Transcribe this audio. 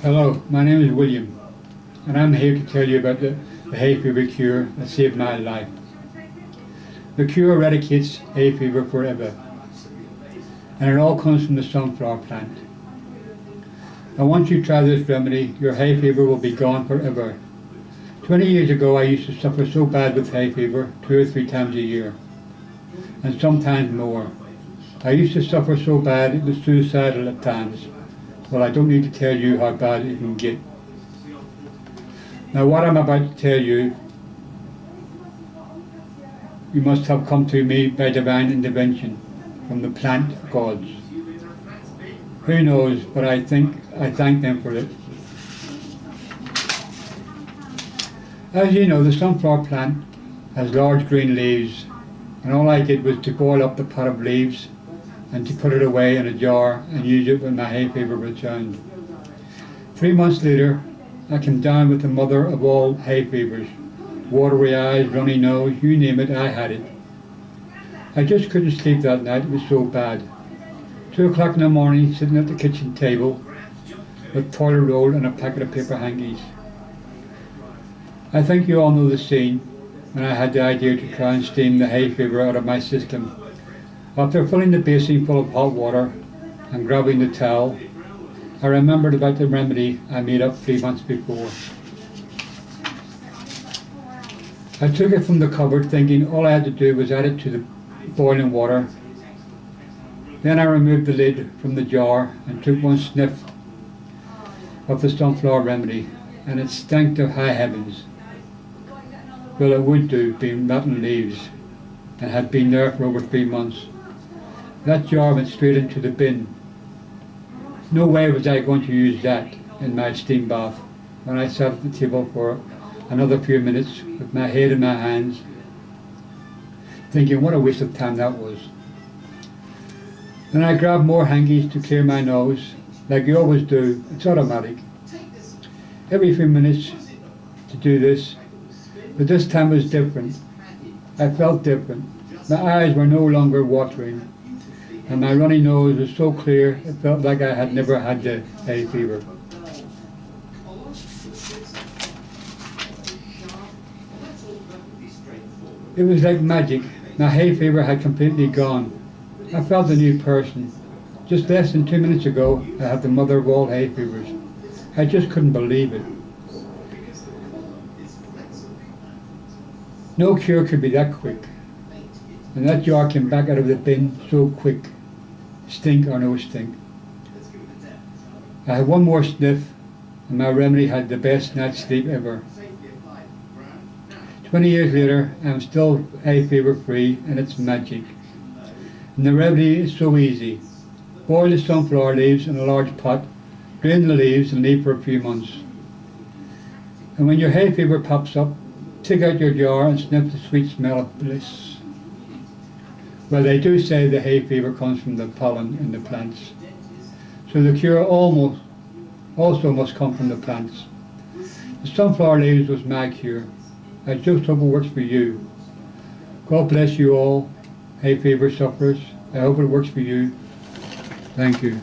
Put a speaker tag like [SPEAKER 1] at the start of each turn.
[SPEAKER 1] Hello, my name is William, and I'm here to tell you about the hay fever cure that saved my life. The cure eradicates hay fever forever, and it all comes from the sunflower plant. And once you try this remedy, your hay fever will be gone forever. 20 years ago, I used to suffer so bad with hay fever 2 or 3 times a year, and sometimes more. I used to suffer so bad it was suicidal at times. Well, I don't need to tell you how bad it can get. Now, what I'm about to tell you, you must have come to me by divine intervention from the plant gods. Who knows, but I thank them for it. As you know, the sunflower plant has large green leaves, and all I did was to boil up the pot of leaves and to put it away in a jar and use it when my hay fever returned. 3 months later, I came down with the mother of all hay fevers. Watery eyes, runny nose, you name it, I had it. I just couldn't sleep that night, it was so bad. 2 o'clock in the morning, sitting at the kitchen table with toilet roll and a packet of paper hankies. I think you all know the scene when I had the idea to try and steam the hay fever out of my system. After filling the basin full of hot water and grabbing the towel, I remembered about the remedy I made up 3 months before. I took it from the cupboard thinking all I had to do was add it to the boiling water. Then I removed the lid from the jar and took one sniff of the sunflower remedy, and it stank to high heavens. Well, it would do, being rotten leaves, and had been there for over 3 months. That jar went straight into the bin. No way was I going to use that in my steam bath when I sat at the table for another few minutes with my head in my hands, thinking what a waste of time that was. Then I grabbed more hankies to clear my nose, like you always do. It's automatic. Every few minutes to do this, but this time was different. I felt different. My eyes were no longer watering, and my runny nose was so clear it felt like I had never had the hay fever. It was like magic. My hay fever had completely gone. I felt a new person. Just less than 2 minutes ago, I had the mother of all hay fevers. I just couldn't believe it. No cure could be that quick. And that jar came back out of the bin so quick. Stink or no stink. I had one more sniff, and my remedy had the best night's sleep ever. 20 years later, I'm still hay fever free, and it's magic. And the remedy is so easy. Boil the sunflower leaves in a large pot, drain the leaves and leave for a few months. And when your hay fever pops up, take out your jar and sniff the sweet smell of bliss. Well, they do say the hay fever comes from the pollen in the plants. So the cure also must come from the plants. The sunflower leaves was my cure. I just hope it works for you. God bless you all, hay fever sufferers. I hope it works for you. Thank you.